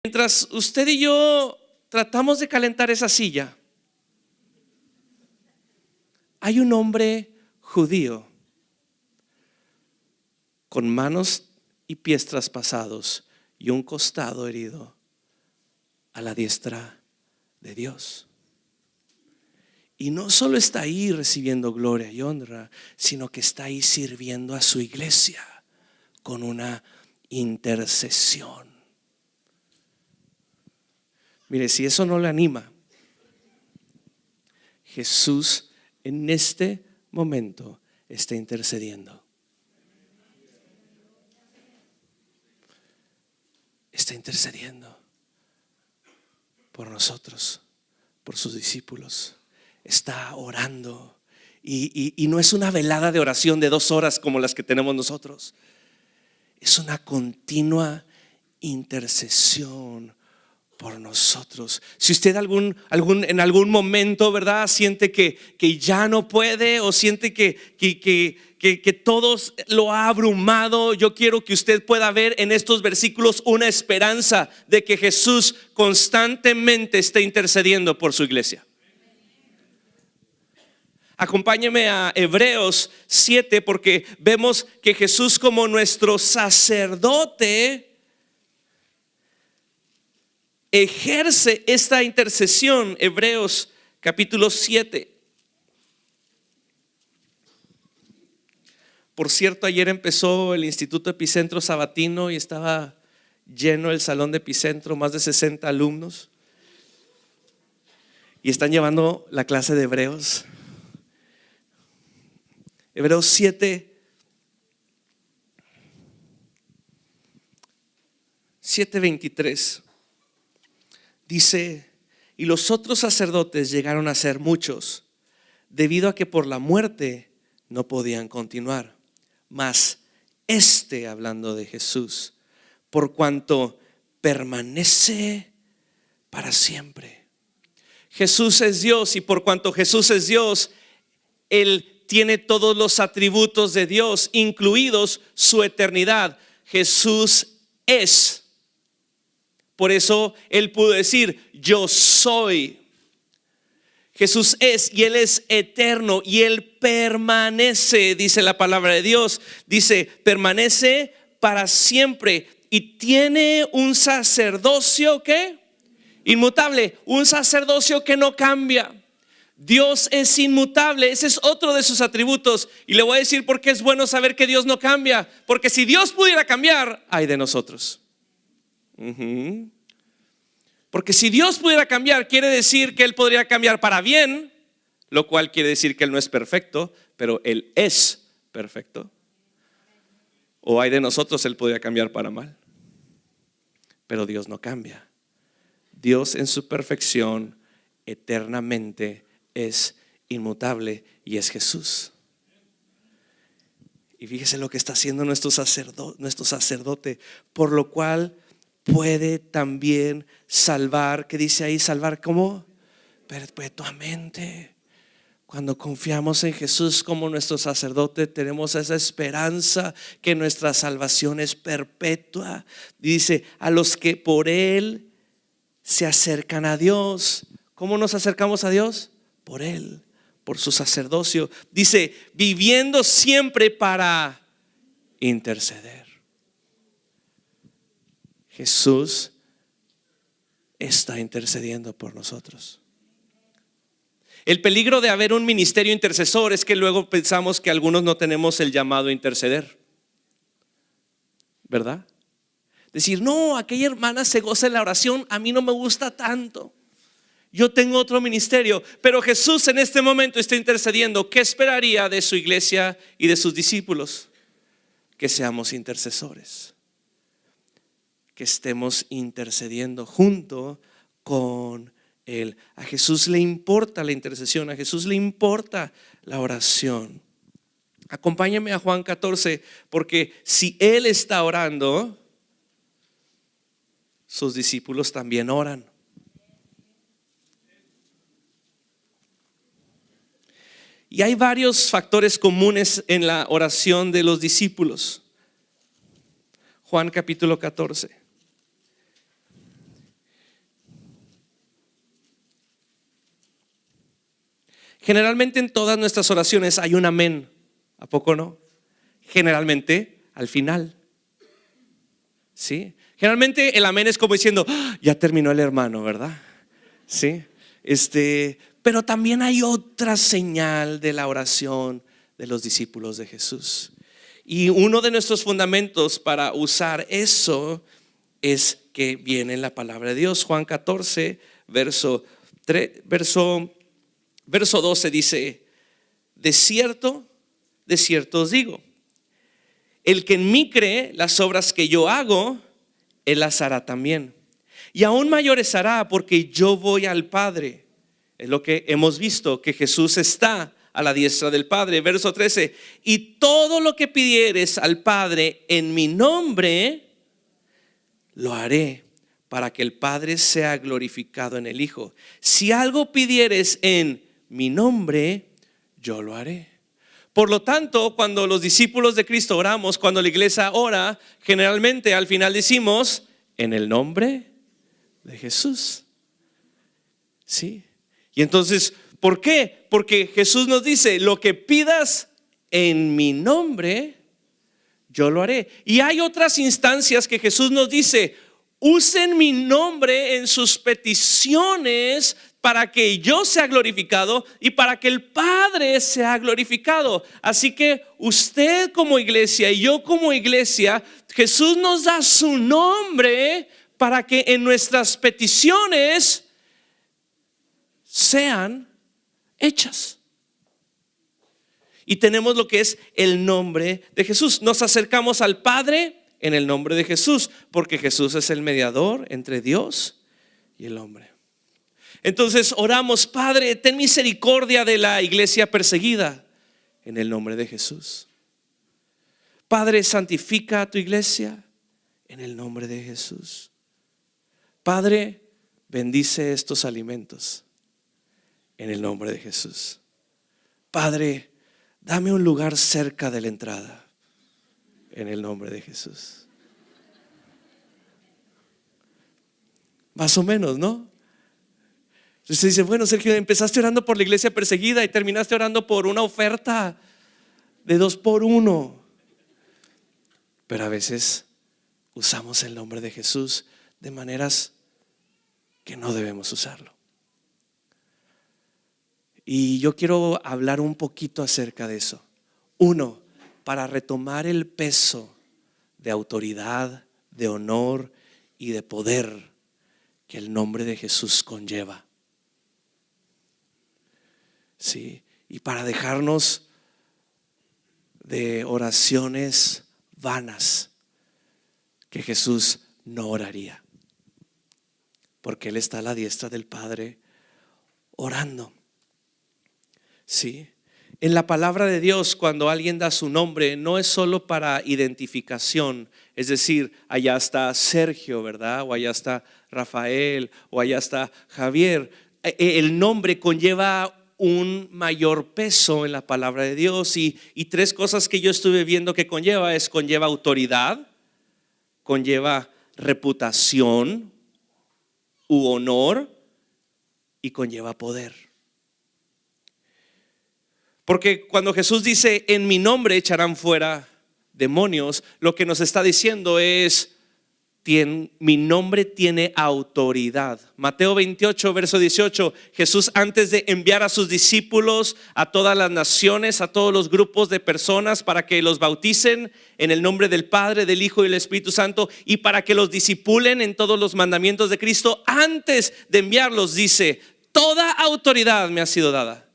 Mientras usted y yo tratamos de calentar esa silla, hay un hombre judío con manos y pies traspasados y un costado herido a la diestra de Dios. Y no solo está ahí recibiendo gloria y honra, sino que está ahí sirviendo a su iglesia con una intercesión. Mire, si eso no le anima, Jesús en este momento está intercediendo. Está intercediendo por nosotros, por sus discípulos. Está orando. Y no es una velada de oración de 2 horas como las que tenemos nosotros. Es una continua intercesión por nosotros. Si usted en algún momento, ¿verdad?, siente que ya no puede, o siente que todos lo ha abrumado, yo quiero que usted pueda ver en estos versículos una esperanza de que Jesús constantemente está intercediendo por su iglesia. Acompáñeme a Hebreos 7, porque vemos que Jesús, como nuestro sacerdote, ejerce esta intercesión. Hebreos capítulo 7. Por cierto, ayer empezó el Instituto Epicentro Sabatino y estaba lleno el salón de Epicentro, más de 60 alumnos, y están llevando la clase de Hebreos. Hebreos 7:23 dice: y los otros sacerdotes llegaron a ser muchos, debido a que por la muerte no podían continuar. Mas hablando de Jesús, por cuanto permanece para siempre. Jesús es Dios, y por cuanto Jesús es Dios, Él tiene todos los atributos de Dios, incluidos su eternidad. Jesús es. Por eso Él pudo decir: yo soy. Jesús es, y Él es eterno, y Él permanece, dice la palabra de Dios. Dice, permanece para siempre, y tiene un sacerdocio que inmutable, un sacerdocio que no cambia. Dios es inmutable, ese es otro de sus atributos. Y le voy a decir por qué es bueno saber que Dios no cambia. Porque si Dios pudiera cambiar, ay de nosotros. Porque si Dios pudiera cambiar, quiere decir que Él podría cambiar para bien, lo cual quiere decir que Él no es perfecto, pero Él es perfecto. O ay de nosotros, Él podría cambiar para mal. Pero Dios no cambia. Dios en su perfección eternamente es inmutable, y es Jesús. Y fíjese lo que está haciendo nuestro sacerdote, por lo cual puede también salvar. ¿Qué dice ahí? Salvar ¿cómo? Perpetuamente. Cuando confiamos en Jesús como nuestro sacerdote, tenemos esa esperanza que nuestra salvación es perpetua. Dice, a los que por Él se acercan a Dios. ¿Cómo nos acercamos a Dios? Por Él, por su sacerdocio. Dice, viviendo siempre para interceder. Jesús está intercediendo por nosotros. El peligro de haber un ministerio intercesor es que luego pensamos que algunos no tenemos el llamado a interceder, ¿verdad? Decir, no, aquella hermana se goza en la oración, a mí no me gusta tanto. Yo tengo otro ministerio. Pero Jesús en este momento está intercediendo. ¿Qué esperaría de su iglesia y de sus discípulos? Que seamos intercesores, que estemos intercediendo junto con Él. A Jesús le importa la intercesión, a Jesús le importa la oración. Acompáñame a Juan 14, porque si Él está orando, sus discípulos también oran. Y hay varios factores comunes en la oración de los discípulos. Juan capítulo 14. Generalmente en todas nuestras oraciones hay un amén, ¿a poco no? Generalmente al final, ¿sí? Generalmente el amén es como diciendo, ya terminó el hermano, ¿verdad? ¿Sí? Pero también hay otra señal de la oración de los discípulos de Jesús. Y uno de nuestros fundamentos para usar eso es que viene en la palabra de Dios. Juan 14, verso 12 dice: de cierto os digo, el que en mí cree, las obras que yo hago, él las hará también. Y aún mayores hará, porque yo voy al Padre. Es lo que hemos visto, que Jesús está a la diestra del Padre. Verso 13: y todo lo que pidieres al Padre en mi nombre, lo haré, para que el Padre sea glorificado en el Hijo. Si algo pidieres en mi nombre, yo lo haré. Por lo tanto, cuando los discípulos de Cristo oramos, cuando la iglesia ora, generalmente al final decimos, en el nombre de Jesús. ¿Sí? Y entonces, ¿por qué? Porque Jesús nos dice, lo que pidas en mi nombre, yo lo haré. Y hay otras instancias que Jesús nos dice, usen mi nombre en sus peticiones para que yo sea glorificado y para que el Padre sea glorificado. Así que usted como iglesia y yo como iglesia, Jesús nos da su nombre para que en nuestras peticiones sean hechas. Y tenemos lo que es el nombre de Jesús. Nos acercamos al Padre en el nombre de Jesús, porque Jesús es el mediador entre Dios y el hombre. Entonces oramos, Padre, ten misericordia de la iglesia perseguida, en el nombre de Jesús. Padre, santifica a tu iglesia, en el nombre de Jesús. Padre, bendice estos alimentos, en el nombre de Jesús. Padre, dame un lugar cerca de la entrada, en el nombre de Jesús. Más o menos, ¿no? Usted dice, bueno, Sergio, empezaste orando por la iglesia perseguida y terminaste orando por una oferta de 2 por 1. Pero a veces usamos el nombre de Jesús de maneras que no debemos usarlo. Y yo quiero hablar un poquito acerca de eso. 1, para retomar el peso de autoridad, de honor y de poder que el nombre de Jesús conlleva. Sí, y para dejarnos de oraciones vanas que Jesús no oraría, porque Él está a la diestra del Padre orando. Sí, en la palabra de Dios, cuando alguien da su nombre, no es solo para identificación, es decir, allá está Sergio, ¿verdad? O allá está Rafael, o allá está Javier. El nombre conlleva un mayor peso en la palabra de Dios, y 3 cosas que yo estuve viendo que conlleva autoridad, conlleva reputación u honor, y conlleva poder. Porque cuando Jesús dice, en mi nombre echarán fuera demonios, lo que nos está diciendo es, mi nombre tiene autoridad. Mateo 28, verso 18, Jesús, antes de enviar a sus discípulos a todas las naciones, a todos los grupos de personas, para que los bauticen en el nombre del Padre, del Hijo y del Espíritu Santo, y para que los discipulen en todos los mandamientos de Cristo, antes de enviarlos dice, toda autoridad me ha sido dada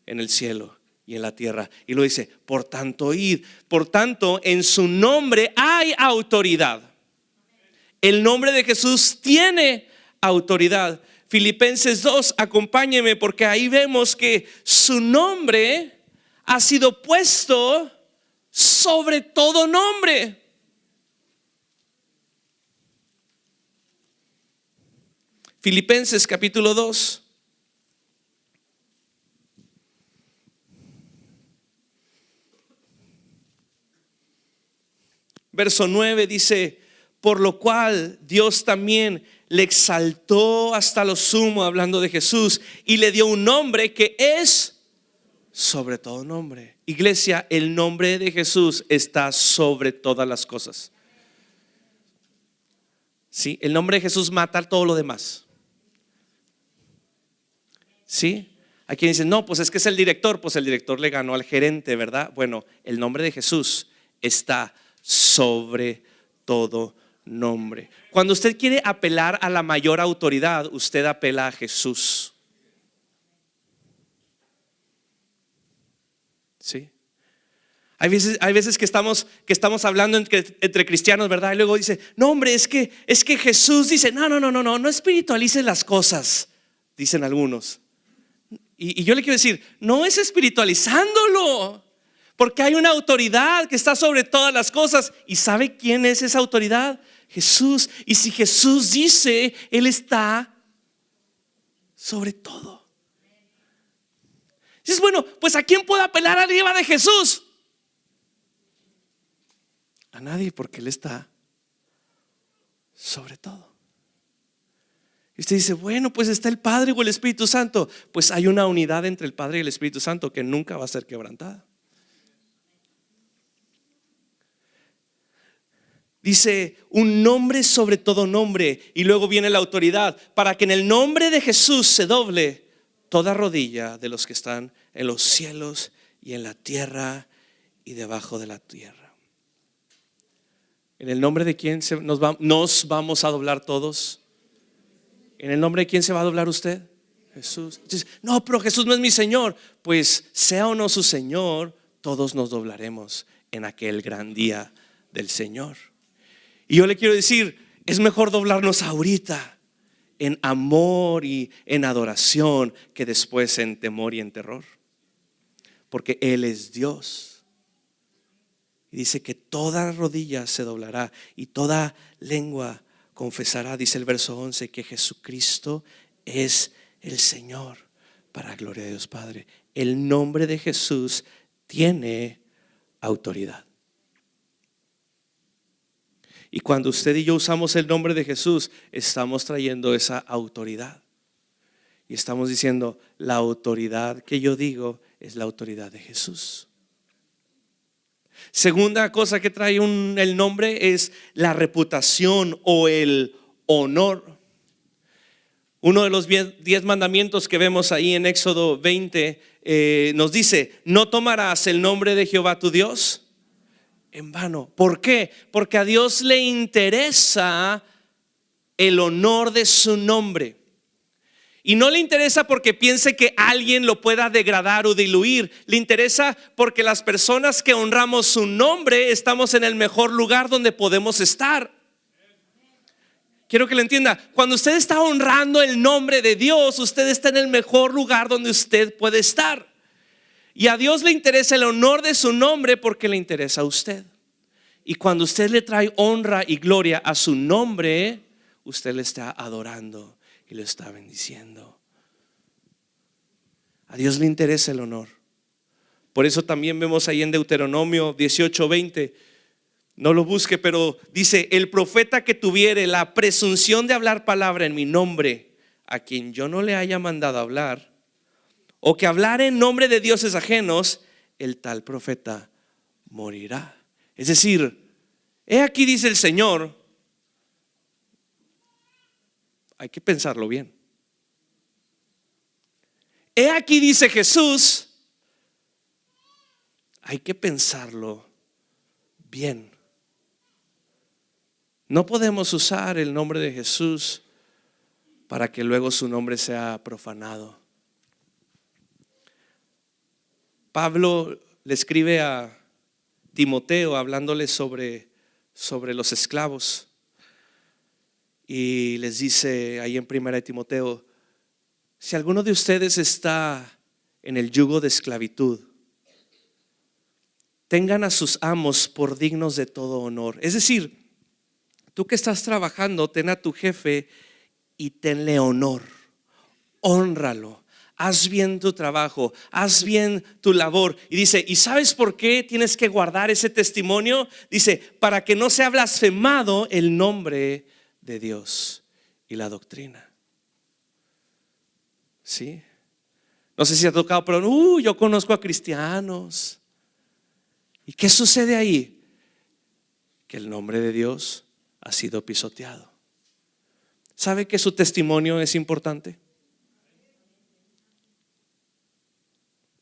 en el cielo y en la tierra. Y lo dice, por tanto id. Por tanto, en su nombre hay autoridad. El nombre de Jesús tiene autoridad. Filipenses 2, acompáñeme, porque ahí vemos que su nombre ha sido puesto sobre todo nombre. Filipenses capítulo 2. Verso 9 dice, por lo cual Dios también le exaltó hasta lo sumo, hablando de Jesús, y le dio un nombre que es sobre todo nombre. Iglesia, el nombre de Jesús está sobre todas las cosas. ¿Sí? El nombre de Jesús mata todo lo demás. ¿Sí? Hay quien dice, no, pues es que es el director. Pues el director le ganó al gerente, ¿verdad? Bueno, el nombre de Jesús está sobre todo nombre. Cuando usted quiere apelar a la mayor autoridad, usted apela a Jesús. ¿Sí? Hay veces que estamos hablando entre cristianos, ¿verdad? Y luego dice, no hombre, es que Jesús dice, no espiritualices las cosas, dicen algunos. Y yo le quiero decir, no es espiritualizándolo, porque hay una autoridad que está sobre todas las cosas. ¿Y sabe quién es esa autoridad? Jesús. Y si Jesús dice, Él está sobre todo. Dices, bueno, pues ¿a quién puedo apelar arriba de Jesús? A nadie, porque Él está sobre todo. Y usted dice, bueno, pues está el Padre o el Espíritu Santo. Pues hay una unidad entre el Padre y el Espíritu Santo que nunca va a ser quebrantada. Dice, un nombre sobre todo nombre. Y luego viene la autoridad, para que en el nombre de Jesús se doble toda rodilla de los que están en los cielos y en la tierra y debajo de la tierra. ¿En el nombre de quién nos vamos a doblar todos? ¿En el nombre de quién se va a doblar usted? Jesús. Entonces, no, pero Jesús no es mi Señor. Pues sea o no su Señor, todos nos doblaremos en aquel gran día del Señor. Y yo le quiero decir, es mejor doblarnos ahorita en amor y en adoración que después en temor y en terror, porque Él es Dios. Y dice que toda rodilla se doblará y toda lengua confesará, dice el verso 11, que Jesucristo es el Señor, para gloria de Dios Padre. El nombre de Jesús tiene autoridad. Y cuando usted y yo usamos el nombre de Jesús, estamos trayendo esa autoridad. Y estamos diciendo, la autoridad que yo digo es la autoridad de Jesús. Segunda cosa que trae el nombre es la reputación o el honor. Uno de los 10 mandamientos que vemos ahí en Éxodo 20 nos dice, no tomarás el nombre de Jehová tu Dios en vano. ¿Por qué? Porque a Dios le interesa el honor de su nombre. Y no le interesa porque piense que alguien lo pueda degradar o diluir. Le interesa porque las personas que honramos su nombre estamos en el mejor lugar donde podemos estar. Quiero que lo entienda. Cuando usted está honrando el nombre de Dios, usted está en el mejor lugar donde usted puede estar. Y a Dios le interesa el honor de su nombre porque le interesa a usted. Y cuando usted le trae honra y gloria a su nombre, usted le está adorando y lo está bendiciendo. A Dios le interesa el honor. Por eso también vemos ahí en Deuteronomio 18:20. No lo busque, pero dice, el profeta que tuviere la presunción de hablar palabra en mi nombre, a quien yo no le haya mandado hablar, o que hablare en nombre de dioses ajenos, el tal profeta morirá. Es decir, he aquí dice el Señor. Hay que pensarlo bien. He aquí dice Jesús. Hay que pensarlo bien. No podemos usar el nombre de Jesús para que luego su nombre sea profanado. Pablo le escribe a Timoteo hablándole sobre los esclavos. Y les dice ahí en 1 Timoteo, si alguno de ustedes está en el yugo de esclavitud, tengan a sus amos por dignos de todo honor. Es decir, tú que estás trabajando, ten a tu jefe y tenle honor, hónralo. Haz bien tu trabajo, haz bien tu labor. Y dice, ¿y sabes por qué tienes que guardar ese testimonio? Dice, para que no sea blasfemado el nombre de Dios y la doctrina. ¿Sí? No sé si ha tocado, pero yo conozco a cristianos. ¿Y qué sucede ahí? Que el nombre de Dios ha sido pisoteado. ¿Sabe que su testimonio es importante?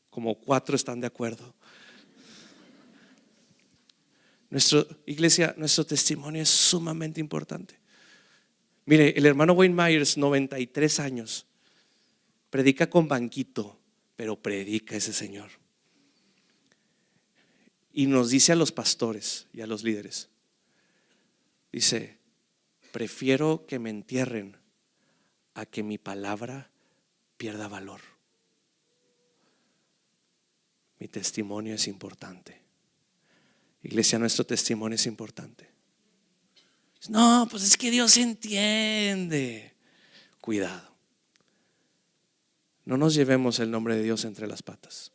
Como 4 están de acuerdo. Nuestra iglesia, nuestro testimonio es sumamente importante. Mire, el hermano Wayne Myers, 93 años, predica con banquito, pero predica ese señor. Y nos dice a los pastores y a los líderes, dice, prefiero que me entierren a que mi palabra pierda valor. Mi testimonio es importante. Iglesia, nuestro testimonio es importante. No, pues es que Dios entiende. Cuidado. No nos llevemos el nombre de Dios entre las patas.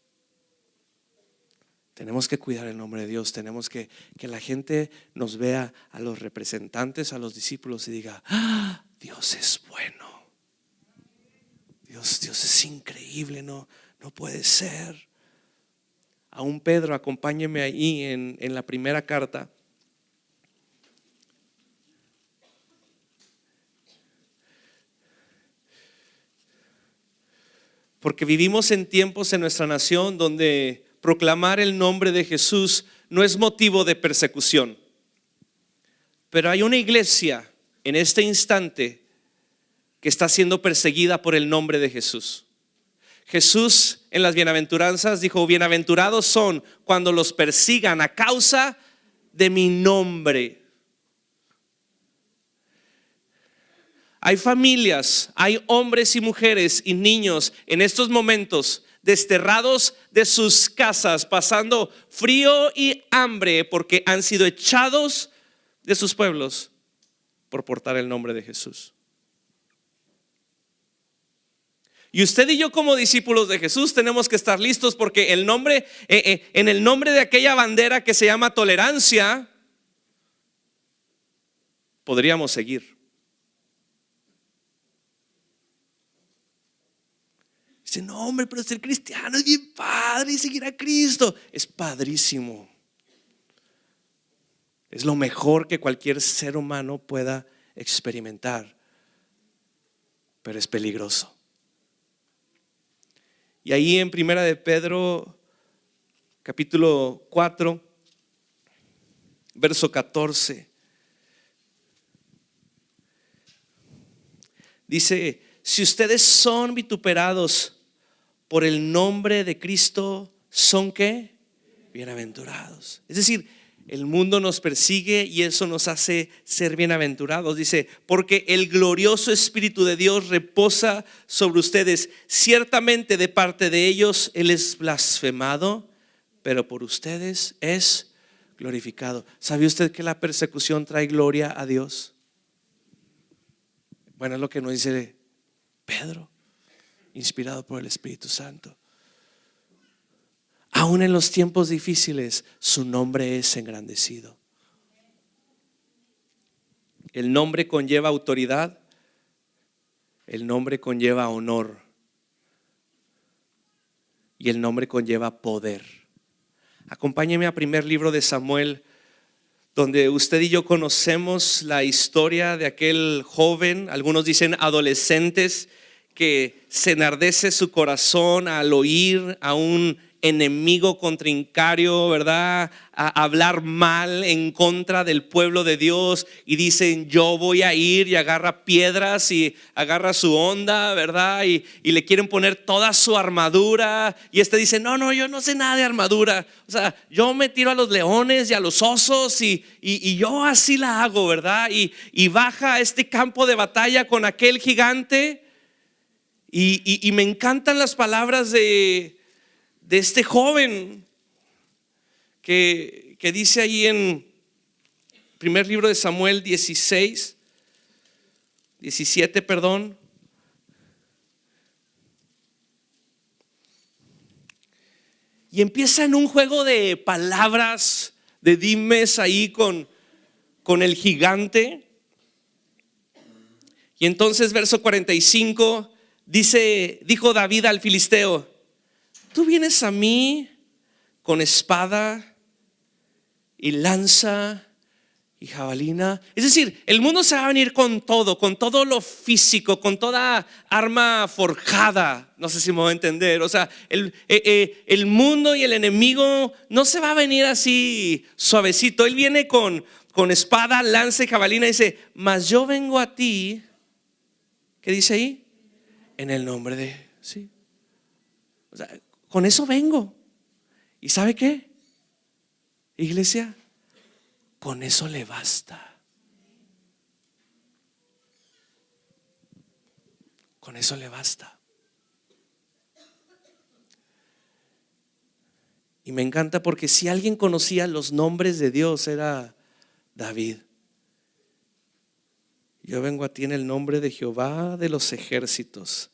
Tenemos que cuidar el nombre de Dios. Tenemos que la gente nos vea, a los representantes, a los discípulos, y diga, Dios es bueno. Dios es increíble, no puede ser. Aún Pedro, acompáñeme ahí en la primera carta. Porque vivimos en tiempos en nuestra nación donde proclamar el nombre de Jesús no es motivo de persecución. Pero hay una iglesia en este instante que está siendo perseguida por el nombre de Jesús. Jesús en las bienaventuranzas dijo, bienaventurados son cuando los persigan a causa de mi nombre. Hay familias, hay hombres y mujeres y niños en estos momentos desterrados de sus casas, pasando frío y hambre porque han sido echados de sus pueblos por portar el nombre de Jesús. Y usted y yo, como discípulos de Jesús, tenemos que estar listos, porque el nombre, en el nombre de aquella bandera que se llama tolerancia, podríamos seguir. Dice, no, hombre, pero ser cristiano es bien padre, y seguir a Cristo es padrísimo. Es lo mejor que cualquier ser humano pueda experimentar, pero es peligroso. Y ahí en Primera de Pedro, capítulo 4, verso 14, dice, si ustedes son vituperados por el nombre de Cristo, ¿son qué? Bienaventurados. Es decir, el mundo nos persigue y eso nos hace ser bienaventurados. Dice, porque el glorioso Espíritu de Dios reposa sobre ustedes. Ciertamente de parte de ellos Él es blasfemado, pero por ustedes es glorificado. ¿Sabe usted que la persecución trae gloria a Dios? Bueno, es lo que nos dice Pedro, inspirado por el Espíritu Santo. Aún en los tiempos difíciles, su nombre es engrandecido. El nombre conlleva autoridad, el nombre conlleva honor y el nombre conlleva poder. Acompáñeme a primer libro de Samuel, donde usted y yo conocemos la historia de aquel joven, algunos dicen adolescentes, que se enardece su corazón al oír a un enemigo contrincario, ¿verdad? A hablar mal en contra del pueblo de Dios, y dicen, yo voy a ir, y agarra piedras y agarra su onda, ¿verdad? Y le quieren poner toda su armadura, y este dice, no, yo no sé nada de armadura, o sea, yo me tiro a los leones y a los osos y yo así la hago, ¿verdad? Y baja a este campo de batalla con aquel gigante, y me encantan las palabras de este joven que dice ahí en primer libro de Samuel 17, y empieza en un juego de palabras, de dimes ahí con el gigante. Y entonces verso 45 dice, dijo David al filisteo, tú vienes a mí con espada y lanza y jabalina. Es decir, el mundo se va a venir con todo lo físico, con toda arma forjada. No sé si me voy a entender. O sea, el mundo y el enemigo no se va a venir así suavecito. Él viene con espada, lanza y jabalina. Dice, mas yo vengo a ti. ¿Qué dice ahí? En el nombre de, sí. O sea, con eso vengo. ¿Y sabe qué? Iglesia, con eso le basta. Con eso le basta. Y me encanta porque si alguien conocía los nombres de Dios era David. Yo vengo a ti en el nombre de Jehová de los ejércitos.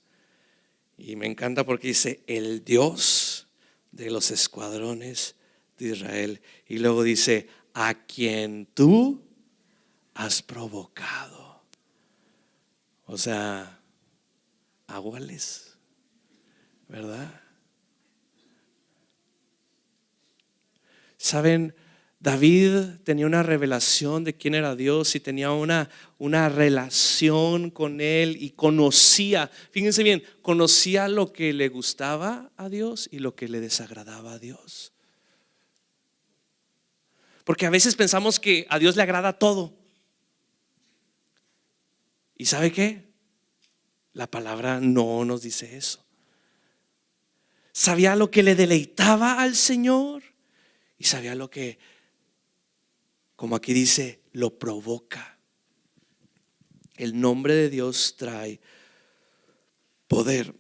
Y me encanta porque dice el Dios de los escuadrones de Israel. Y luego dice a quien tú has provocado. O sea, aguales, ¿verdad? ¿Saben? David tenía una revelación de quién era Dios y tenía una relación con Él y conocía, fíjense bien, conocía lo que le gustaba a Dios y lo que le desagradaba a Dios. Porque a veces pensamos que a Dios le agrada todo. ¿Y sabe qué? La palabra no nos dice eso. Sabía lo que le deleitaba al Señor y sabía lo que, como aquí dice, lo provoca. El nombre de Dios trae poder.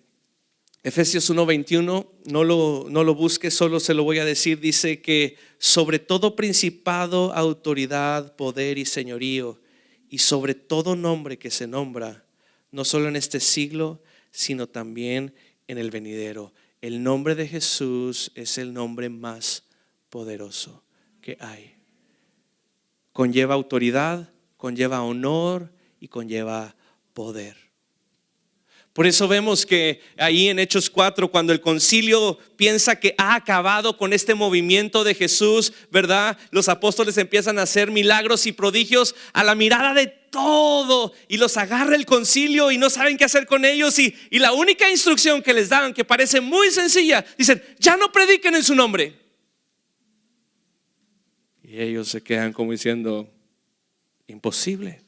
Efesios 1:21, no lo busque, solo se lo voy a decir. Dice que sobre todo principado, autoridad, poder y señorío, y sobre todo nombre que se nombra, no solo en este siglo, sino también en el venidero. El nombre de Jesús es el nombre más poderoso que hay. Conlleva autoridad, conlleva honor y conlleva poder. Por eso vemos que ahí en Hechos 4, cuando el concilio piensa que ha acabado con este movimiento de Jesús, ¿verdad? Los apóstoles empiezan a hacer milagros y prodigios a la mirada de todo y los agarra el concilio y no saben qué hacer con ellos y la única instrucción que les dan, que parece muy sencilla, dicen, ya no prediquen en su nombre. Y ellos se quedan como diciendo, imposible.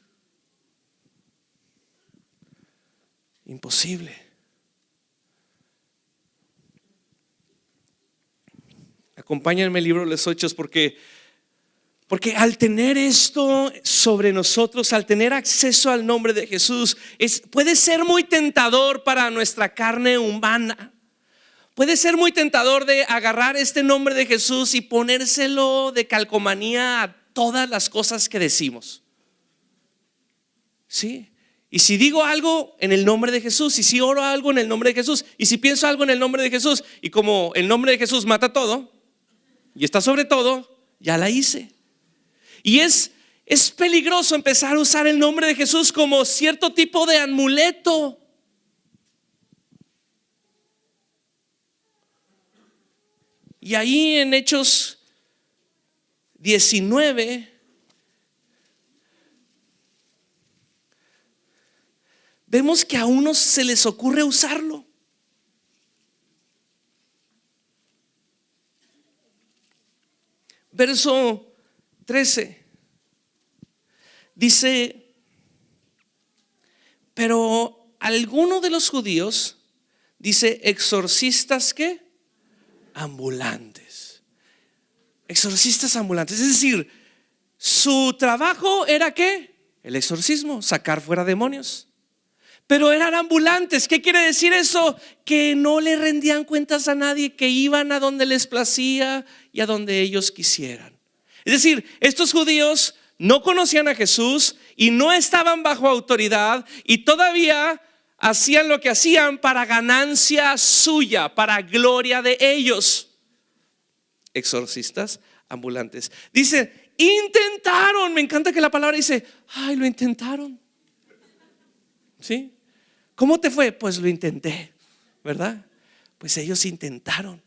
Imposible. Acompáñenme el libro de los Hechos porque al tener esto sobre nosotros, al tener acceso al nombre de Jesús, puede ser muy tentador para nuestra carne humana. Puede ser muy tentador de agarrar este nombre de Jesús y ponérselo de calcomanía a todas las cosas que decimos. ¿Sí? Y si digo algo en el nombre de Jesús, y si oro algo en el nombre de Jesús, y si pienso algo en el nombre de Jesús, y como el nombre de Jesús mata todo y está sobre todo, ya la hice. Y es peligroso empezar a usar el nombre de Jesús como cierto tipo de amuleto. Y ahí en Hechos 19 vemos que a unos se les ocurre usarlo. Verso 13 dice, pero alguno de los judíos, dice, exorcistas ¿qué? Ambulantes. Exorcistas ambulantes. Es decir, su trabajo era ¿qué? El exorcismo, sacar fuera demonios. Pero eran ambulantes. ¿Qué quiere decir eso? Que no le rendían cuentas a nadie, que iban a donde les placía y a donde ellos quisieran. Es decir, estos judíos no conocían a Jesús y no estaban bajo autoridad y todavía hacían lo que hacían para ganancia suya, para gloria de ellos. Exorcistas ambulantes. Dice, intentaron. Me encanta que la palabra dice, ay, lo intentaron. ¿Sí? ¿Cómo te fue? Pues lo intenté, ¿verdad? Pues ellos intentaron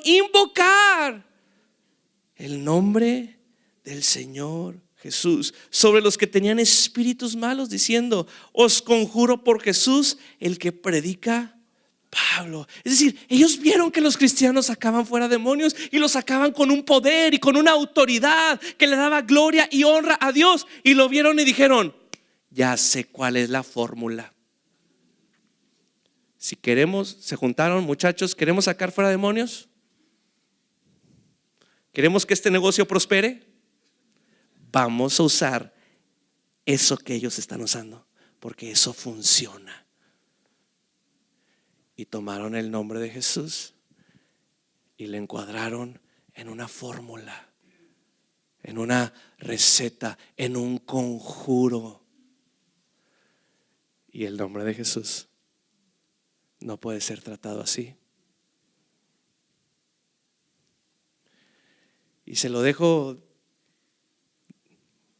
invocar el nombre del Señor Jesús sobre los que tenían espíritus malos, diciendo: os conjuro por Jesús, el que predica Pablo. Es decir, ellos vieron que los cristianos sacaban fuera demonios y los sacaban con un poder y con una autoridad que le daba gloria y honra a Dios, y lo vieron y dijeron: ya sé cuál es la fórmula. Si queremos, se juntaron, muchachos, queremos sacar fuera demonios, queremos que este negocio prospere, vamos a usar eso que ellos están usando, porque eso funciona. Y tomaron el nombre de Jesús y le encuadraron en una fórmula, en una receta, en un conjuro. Y el nombre de Jesús no puede ser tratado así. Y se lo dejo,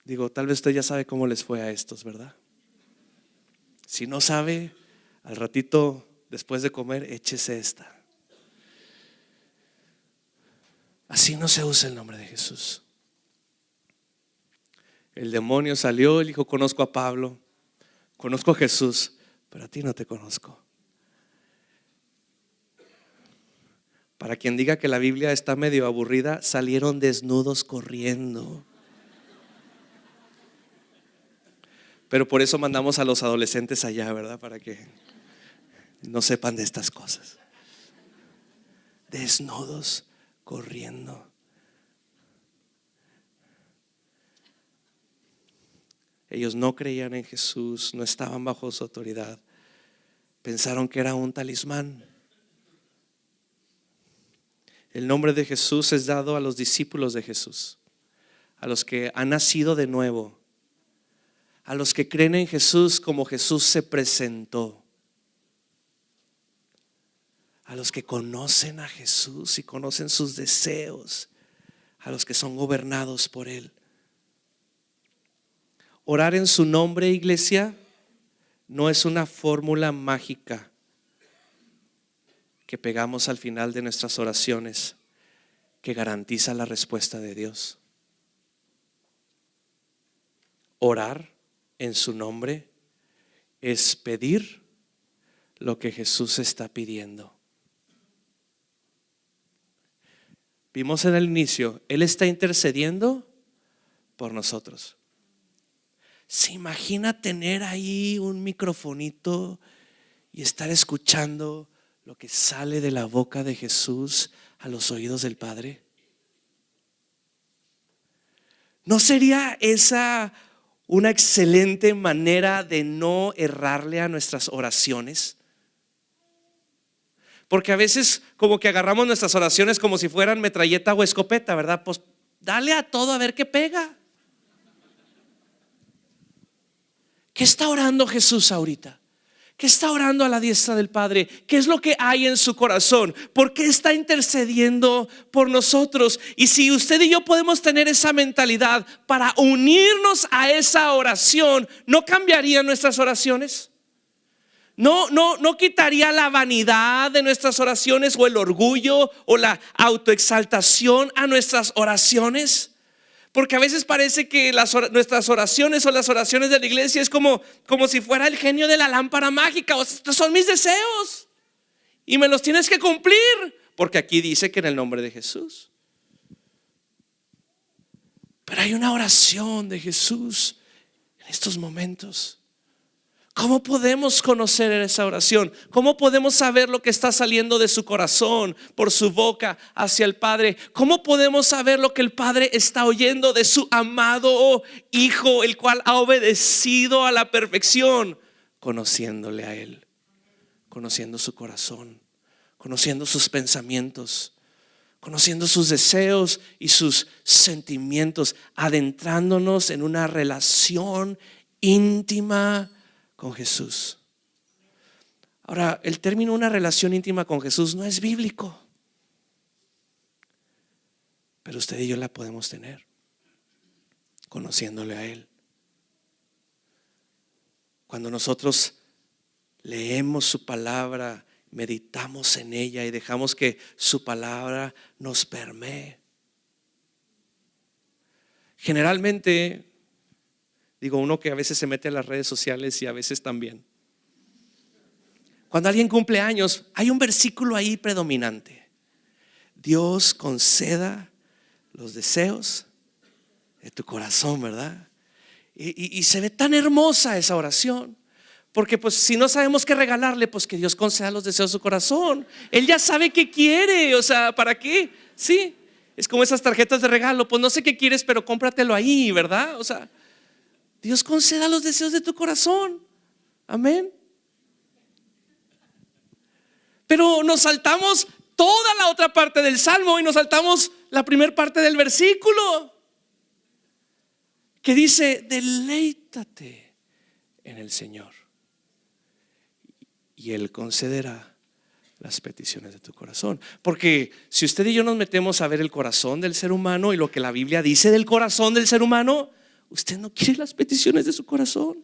digo, tal vez usted ya sabe cómo les fue a estos, ¿verdad? Si no sabe, al ratito después de comer, échese esta. Así no se usa el nombre de Jesús. El demonio salió y dijo: conozco a Pablo, conozco a Jesús, pero a ti no te conozco. Para quien diga que la Biblia está medio aburrida, salieron desnudos corriendo. Pero por eso mandamos a los adolescentes allá, ¿verdad? Para que no sepan de estas cosas. Desnudos corriendo. Ellos no creían en Jesús, no estaban bajo su autoridad. Pensaron que era un talismán. El nombre de Jesús es dado a los discípulos de Jesús, a los que han nacido de nuevo, a los que creen en Jesús como Jesús se presentó, a los que conocen a Jesús y conocen sus deseos, a los que son gobernados por Él. Orar en su nombre, iglesia, no es una fórmula mágica que pegamos al final de nuestras oraciones que garantiza la respuesta de Dios. Orar en su nombre es pedir lo que Jesús está pidiendo. Vimos en el inicio, Él está intercediendo por nosotros. ¿Se imagina tener ahí un microfonito y estar escuchando lo que sale de la boca de Jesús a los oídos del Padre? ¿No sería esa una excelente manera de no errarle a nuestras oraciones? Porque a veces como que agarramos nuestras oraciones como si fueran metralleta o escopeta, ¿verdad? Pues dale a todo a ver qué pega. ¿Qué está orando Jesús ahorita? ¿Qué está orando a la diestra del Padre? ¿Qué es lo que hay en su corazón? ¿Por qué está intercediendo por nosotros? Y si usted y yo podemos tener esa mentalidad para unirnos a esa oración, ¿no cambiaría nuestras oraciones? No quitaría la vanidad de nuestras oraciones o el orgullo o la autoexaltación a nuestras oraciones. Porque a veces parece que nuestras oraciones o las oraciones de la iglesia es como si fuera el genio de la lámpara mágica. O sea, estos son mis deseos y me los tienes que cumplir, porque aquí dice que en el nombre de Jesús. Pero hay una oración de Jesús en estos momentos. ¿Cómo podemos conocer esa oración? ¿Cómo podemos saber lo que está saliendo de su corazón por su boca hacia el Padre? ¿Cómo podemos saber lo que el Padre está oyendo de su amado Hijo, el cual ha obedecido a la perfección? Conociéndole a Él, conociendo su corazón, conociendo sus pensamientos, conociendo sus deseos y sus sentimientos, adentrándonos en una relación íntima con Jesús. Ahora, el término una relación íntima con Jesús no es bíblico, pero usted y yo la podemos tener conociéndole a Él. Cuando nosotros leemos su palabra meditamos en ella y dejamos que su palabra nos permee. Generalmente, digo, uno que a veces se mete a las redes sociales y a veces también, cuando alguien cumple años, hay un versículo ahí predominante: Dios conceda los deseos de tu corazón, ¿verdad? Y se ve tan hermosa esa oración, porque pues si no sabemos qué regalarle, pues que Dios conceda los deseos de su corazón. Él ya sabe qué quiere, o sea, ¿para qué? Sí, es como esas tarjetas de regalo, pues no sé qué quieres, pero cómpratelo ahí, ¿verdad? O sea, Dios conceda los deseos de tu corazón. Amén. Pero nos saltamos toda la otra parte del salmo y nos saltamos la primera parte del versículo, que dice: deleítate en el Señor y Él concederá las peticiones de tu corazón. Porque si usted y yo nos metemos a ver el corazón del ser humano y lo que la Biblia dice del corazón del ser humano, usted no quiere las peticiones de su corazón.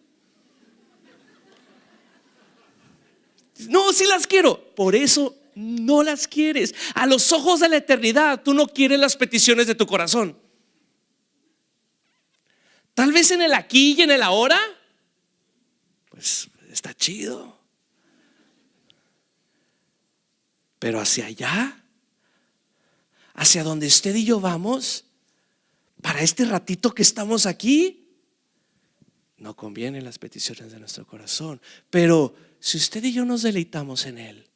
No, sí las quiero. Por eso no las quieres. A los ojos de la eternidad, tú no quieres las peticiones de tu corazón. Tal vez en el aquí y en el ahora, pues está chido. Pero hacia allá, hacia donde usted y yo vamos, para este ratito que estamos aquí, no convienen las peticiones de nuestro corazón. Pero si usted y yo nos deleitamos en Él,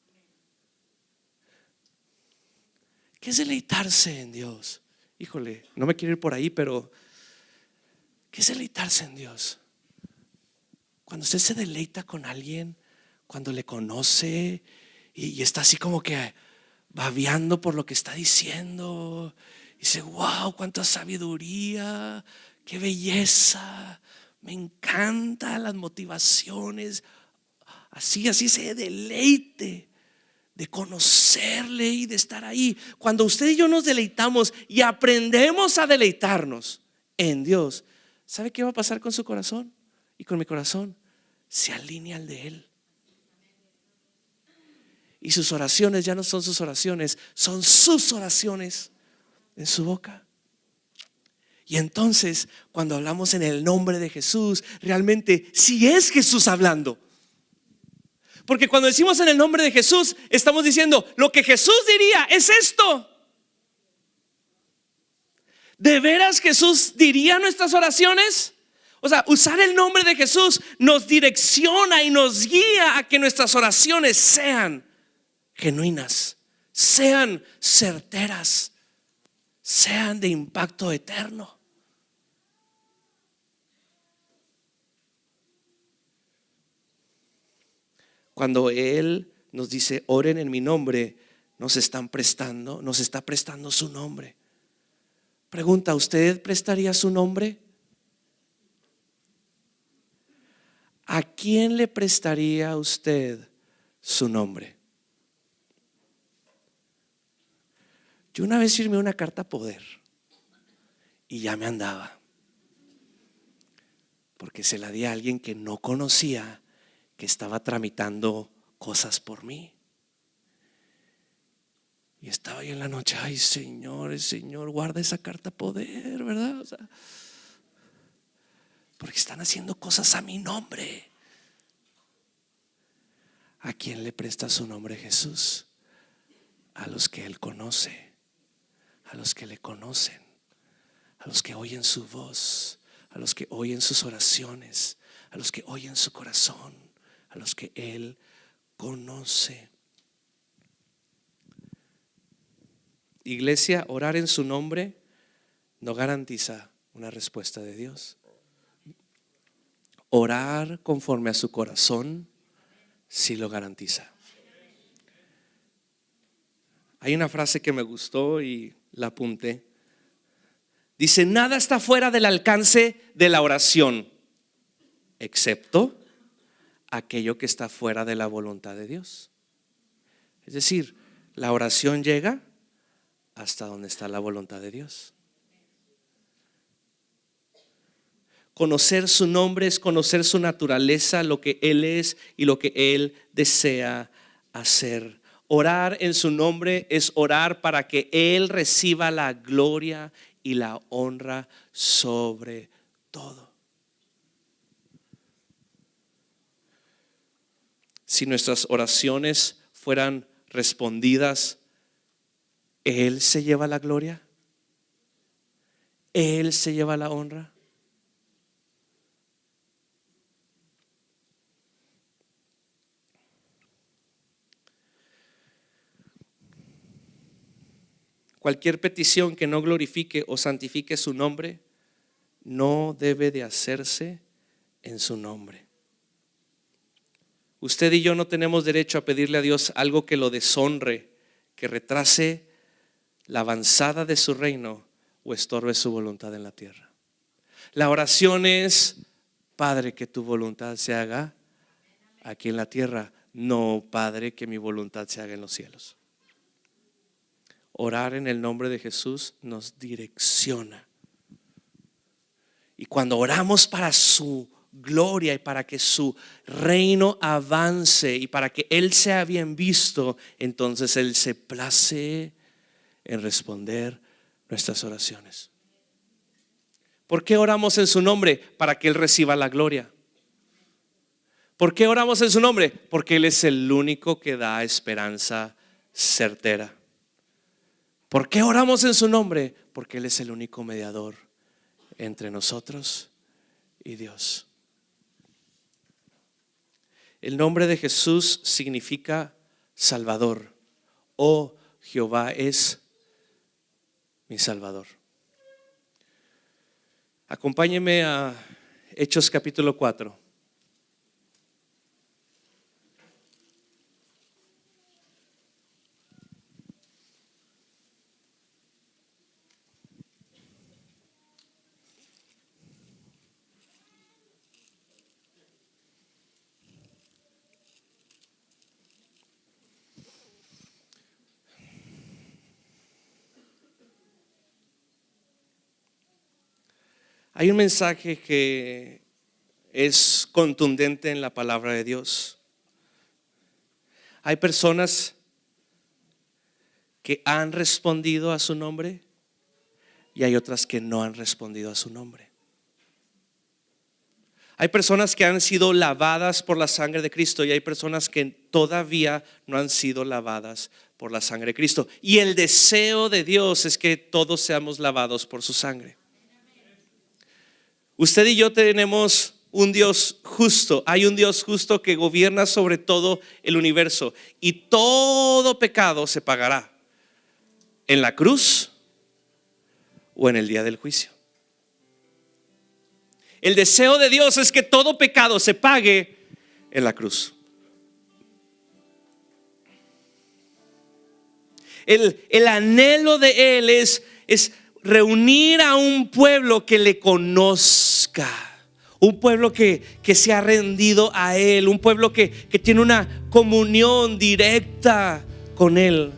¿qué es deleitarse en Dios? Híjole, no me quiero ir por ahí, pero ¿qué es deleitarse en Dios? Cuando usted se deleita con alguien, cuando le conoce y está así como que babeando por lo que está diciendo, y dice: wow, cuánta sabiduría, qué belleza, me encantan las motivaciones. Así se deleite de conocerle y de estar ahí. Cuando usted y yo nos deleitamos y aprendemos a deleitarnos en Dios, ¿sabe qué va a pasar con su corazón y con mi corazón? Se alinea al de Él. Y sus oraciones ya no son sus oraciones, son sus oraciones en su boca. Y entonces, cuando hablamos en el nombre de Jesús, realmente sí es Jesús hablando. Porque cuando decimos en el nombre de Jesús, estamos diciendo: lo que Jesús diría es esto. ¿De veras Jesús diría nuestras oraciones? O sea, usar el nombre de Jesús nos direcciona y nos guía a que nuestras oraciones sean genuinas, sean certeras, sean de impacto eterno. Cuando Él nos dice: oren en mi nombre, nos está prestando su nombre. Pregunta: ¿usted prestaría su nombre? ¿A quién le prestaría usted su nombre? Yo una vez firmé una carta poder y ya me andaba, porque se la di a alguien que no conocía, que estaba tramitando cosas por mí. Y estaba ahí en la noche: ay, Señor, guarda esa carta poder, ¿verdad? O sea, porque están haciendo cosas a mi nombre. ¿A quién le presta su nombre Jesús? A los que Él conoce, a los que le conocen, a los que oyen su voz, a los que oyen sus oraciones, a los que oyen su corazón, a los que Él conoce. Iglesia, orar en su nombre no garantiza una respuesta de Dios. Orar conforme a su corazón sí lo garantiza. Hay una frase que me gustó y la apunté. Dice: nada está fuera del alcance de la oración, excepto aquello que está fuera de la voluntad de Dios. Es decir, la oración llega hasta donde está la voluntad de Dios. Conocer su nombre es conocer su naturaleza, lo que Él es y lo que Él desea hacer. Orar en su nombre es orar para que Él reciba la gloria y la honra sobre todo. Si nuestras oraciones fueran respondidas, Él se lleva la gloria, Él se lleva la honra. Cualquier petición que no glorifique o santifique su nombre no debe de hacerse en su nombre. Usted y yo no tenemos derecho a pedirle a Dios algo que lo deshonre, que retrase la avanzada de su reino o estorbe su voluntad en la tierra. La oración es: Padre, que tu voluntad se haga aquí en la tierra. No, Padre, que mi voluntad se haga en los cielos. Orar en el nombre de Jesús nos direcciona. Y cuando oramos para su gloria y para que su reino avance y para que Él sea bien visto, entonces Él se place en responder nuestras oraciones. ¿Por qué oramos en su nombre? Para que Él reciba la gloria. ¿Por qué oramos en su nombre? Porque Él es el único que da esperanza certera. ¿Por qué oramos en su nombre? Porque Él es el único mediador entre nosotros y Dios. El nombre de Jesús significa Salvador. Oh, Jehová es mi Salvador. Acompáñeme a Hechos capítulo 4. Hay un mensaje que es contundente en la palabra de Dios. Hay personas que han respondido a su nombre y hay otras que no han respondido a su nombre. Hay personas que han sido lavadas por la sangre de Cristo y hay personas que todavía no han sido lavadas por la sangre de Cristo. Y el deseo de Dios es que todos seamos lavados por su sangre. Usted y yo tenemos un Dios justo. Hay un Dios justo que gobierna sobre todo el universo y todo pecado se pagará en la cruz o en el día del juicio. El deseo de Dios es que todo pecado se pague en la cruz. El anhelo de Él es reunir a un pueblo que le conozca, un pueblo que se ha rendido a Él, un pueblo que tiene una comunión directa con Él.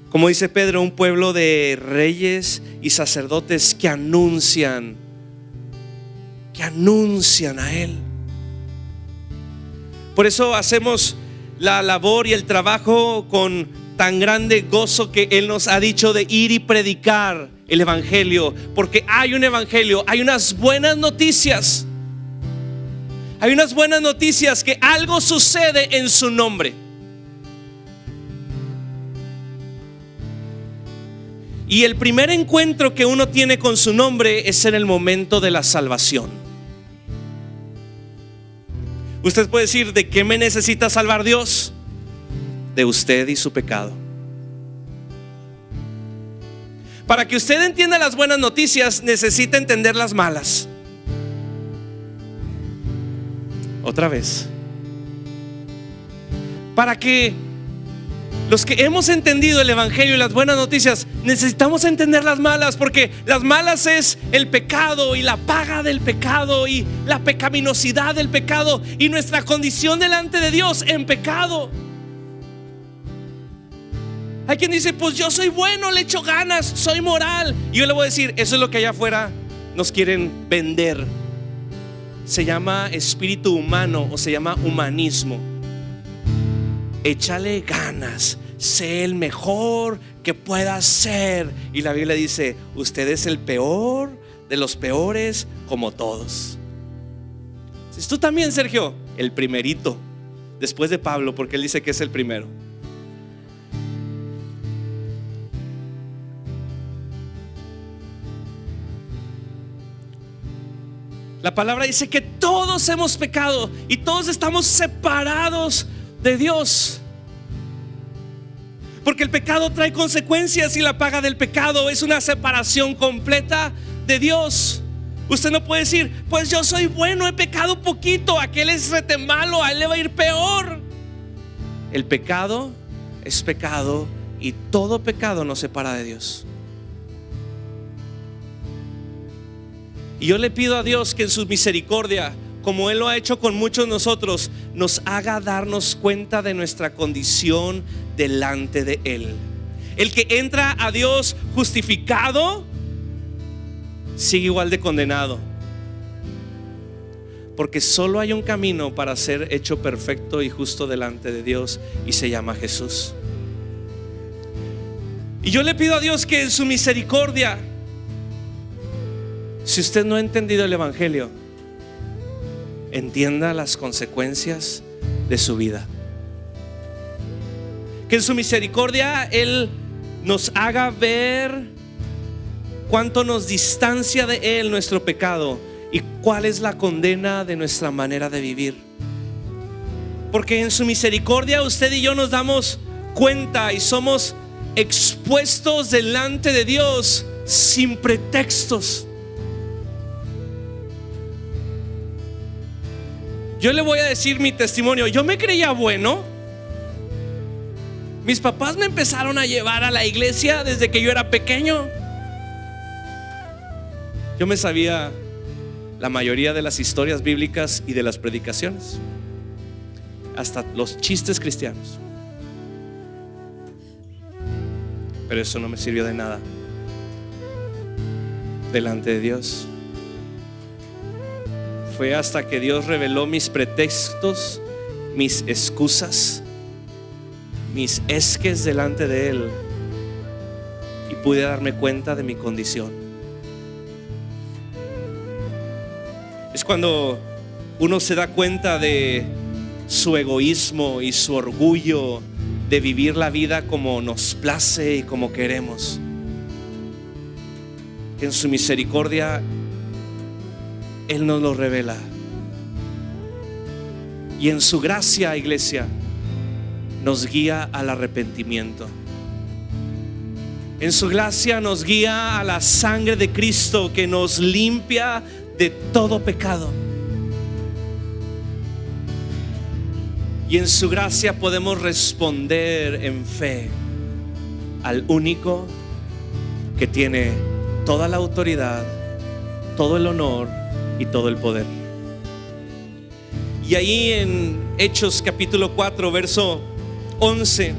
Como dice Pedro, un pueblo de reyes y sacerdotes que anuncian a Él. Por eso hacemos la labor y el trabajo con tan grande gozo que Él nos ha dicho de ir y predicar el evangelio, porque hay un evangelio, hay unas buenas noticias. Hay unas buenas noticias que algo sucede en su nombre. Y el primer encuentro que uno tiene con su nombre es en el momento de la salvación. Usted puede decir: ¿de qué me necesita salvar Dios? De usted y su pecado. Para que usted entienda las buenas noticias, necesita entender las malas. Otra vez. Para que los que hemos entendido el evangelio y las buenas noticias, necesitamos entender las malas, porque las malas es el pecado y la paga del pecado y la pecaminosidad del pecado y nuestra condición delante de Dios en pecado. Hay quien dice: pues yo soy bueno, le echo ganas, soy moral. Y yo le voy a decir: eso es lo que allá afuera nos quieren vender. Se llama espíritu humano o se llama humanismo. échale ganas, sé el mejor que puedas ser. Y la Biblia dice: usted es el peor de los peores como todos. Tú también, Sergio, el primerito después de Pablo, porque él dice que es el primero. La palabra dice que todos hemos pecado y todos estamos separados de Dios, porque el pecado trae consecuencias y la paga del pecado es una separación completa de Dios. Usted no puede decir: pues yo soy bueno, he pecado poquito, aquel es rete malo, a él le va a ir peor. El pecado es pecado y todo pecado nos separa de Dios. Y yo le pido a Dios que en su misericordia, como Él lo ha hecho con muchos de nosotros, nos haga darnos cuenta de nuestra condición delante de Él. El que entra a Dios justificado sigue igual de condenado, porque solo hay un camino para ser hecho perfecto y justo delante de Dios, y se llama Jesús. Y yo le pido a Dios que en su misericordia, si usted no ha entendido el evangelio, entienda las consecuencias de su vida. Que en su misericordia Él nos haga ver cuánto nos distancia de Él nuestro pecado y cuál es la condena de nuestra manera de vivir. Porque en su misericordia usted y yo nos damos cuenta y somos expuestos delante de Dios sin pretextos. Yo le voy a decir mi testimonio. Yo me creía bueno. Mis papás me empezaron a llevar a la iglesia desde que yo era pequeño. Yo me sabía la mayoría de las historias bíblicas y de las predicaciones, hasta los chistes cristianos. Pero eso no me sirvió de nada delante de Dios. Fue hasta que Dios reveló mis pretextos, mis excusas, mis esques delante de Él, y pude darme cuenta de mi condición. Es cuando uno se da cuenta de su egoísmo y su orgullo de vivir la vida como nos place y como queremos. Que en su misericordia Él nos lo revela. Y en su gracia, iglesia, nos guía al arrepentimiento. En su gracia nos guía a la sangre de Cristo que nos limpia de todo pecado. Y en su gracia podemos responder en fe al único que tiene toda la autoridad, todo el honor y todo el poder. Y ahí en Hechos capítulo 4 verso 11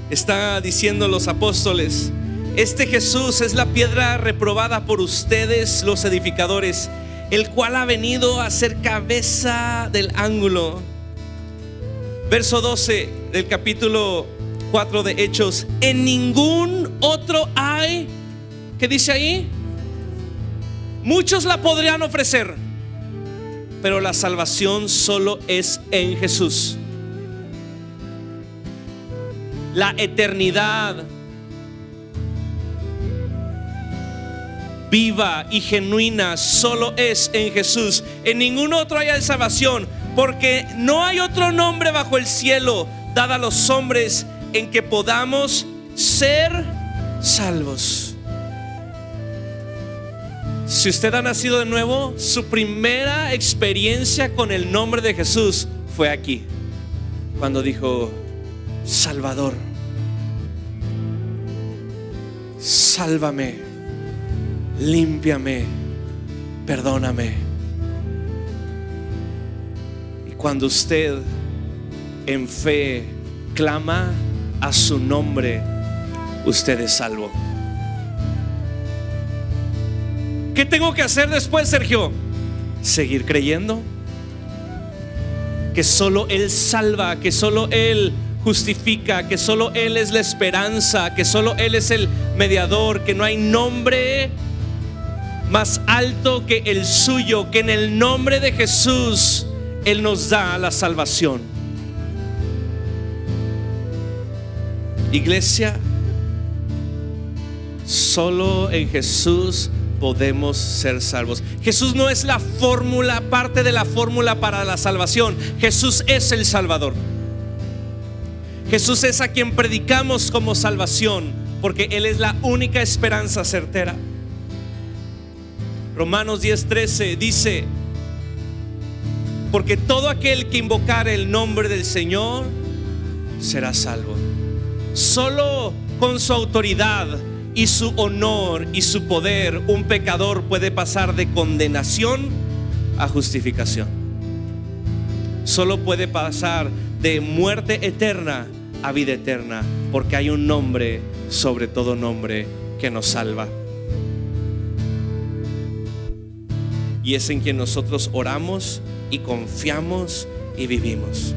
está diciendo los apóstoles: este Jesús es la piedra reprobada por ustedes los edificadores, el cual ha venido a ser cabeza del ángulo. Verso 12 del capítulo 4 de Hechos: en ningún otro hay, ¿qué dice ahí? Muchos la podrían ofrecer, pero la salvación solo es en Jesús. La eternidad viva y genuina solo es en Jesús. En ningún otro hay salvación, porque no hay otro nombre bajo el cielo dado a los hombres en que podamos ser salvos. Si usted ha nacido de nuevo, su primera experiencia con el nombre de Jesús fue aquí, cuando dijo: Salvador, sálvame, límpiame, perdóname. Y cuando usted en fe clama a su nombre, usted es salvo. ¿Qué tengo que hacer después, Sergio? Seguir creyendo, que solo Él salva, que solo Él justifica, que solo Él es la esperanza, que solo Él es el mediador, que no hay nombre más alto que el suyo, que en el nombre de Jesús Él nos da la salvación. Iglesia, solo en Jesús podemos ser salvos. Jesús no es la fórmula, parte de la fórmula para la salvación. Jesús es el Salvador. Jesús es a quien predicamos como salvación, porque Él es la única esperanza certera. Romanos 10:13 dice: porque todo aquel que invocare el nombre del Señor será salvo. Solo con su autoridad y su honor y su poder un pecador puede pasar de condenación a justificación. Solo puede pasar de muerte eterna a vida eterna, porque hay un nombre sobre todo nombre que nos salva, y es en quien nosotros oramos y confiamos y vivimos.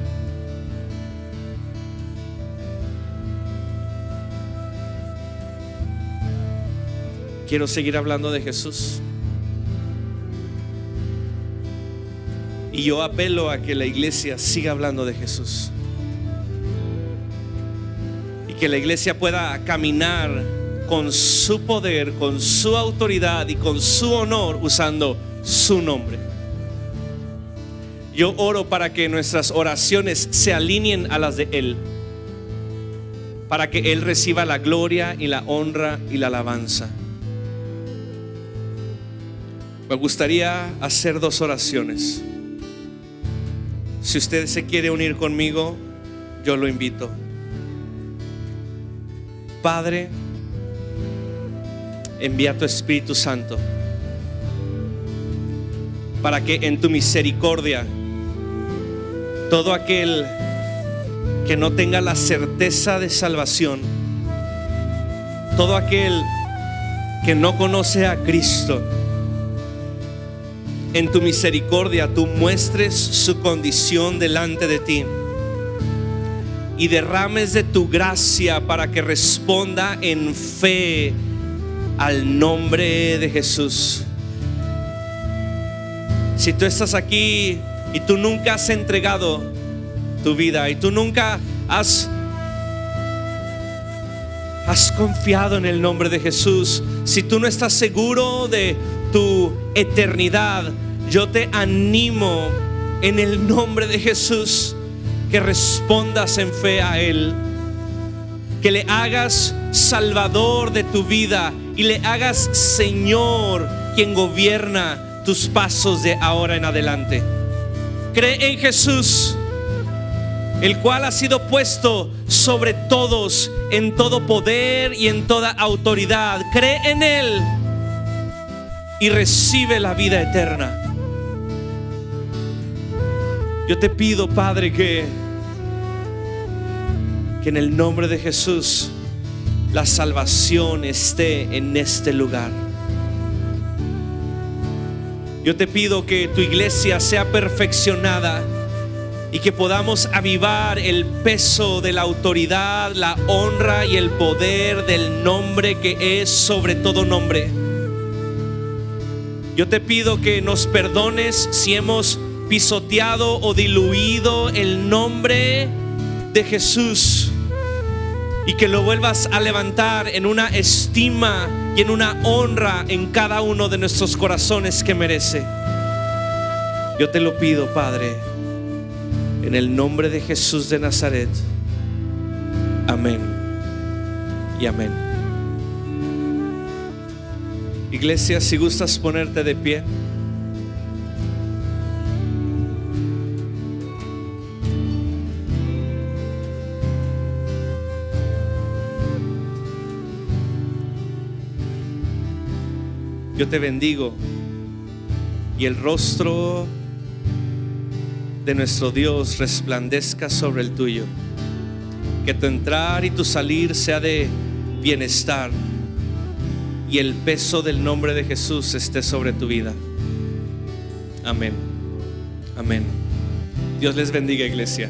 Quiero seguir hablando de Jesús, y yo apelo a que la iglesia siga hablando de Jesús, y que la iglesia pueda caminar con su poder, con su autoridad y con su honor, usando su nombre. Yo oro para que nuestras oraciones se alineen a las de Él, para que Él reciba la gloria y la honra y la alabanza. Me gustaría hacer 2 oraciones. Si usted se quiere unir conmigo, yo lo invito. Padre, envía tu Espíritu Santo para que en tu misericordia todo aquel que no tenga la certeza de salvación, todo aquel que no conoce a Cristo, en tu misericordia tú muestres su condición delante de ti y derrames de tu gracia para que responda en fe al nombre de Jesús. Si tú estás aquí y tú nunca has entregado tu vida y tú nunca has confiado en el nombre de Jesús, si tú no estás seguro de tu eternidad, yo te animo en el nombre de Jesús que respondas en fe a Él, que le hagas Salvador de tu vida y le hagas Señor quien gobierna tus pasos de ahora en adelante. Cree en Jesús, el cual ha sido puesto sobre todos, en todo poder y en toda autoridad. Cree en Él y recibe la vida eterna. Yo te pido, Padre, que en el nombre de Jesús la salvación esté en este lugar. Yo te pido que tu iglesia sea perfeccionada y que podamos avivar el peso de la autoridad, la honra y el poder del nombre que es sobre todo nombre. Yo te pido que nos perdones si hemos pisoteado o diluido el nombre de Jesús, y que lo vuelvas a levantar en una estima y en una honra en cada uno de nuestros corazones que merece. Yo te lo pido, Padre, en el nombre de Jesús de Nazaret. Amén y amén. Iglesia, si gustas ponerte de pie. Yo te bendigo y el rostro de nuestro Dios resplandezca sobre el tuyo. Que tu entrar y tu salir sea de bienestar y el peso del nombre de Jesús esté sobre tu vida. Amén. Amén. Dios les bendiga, iglesia.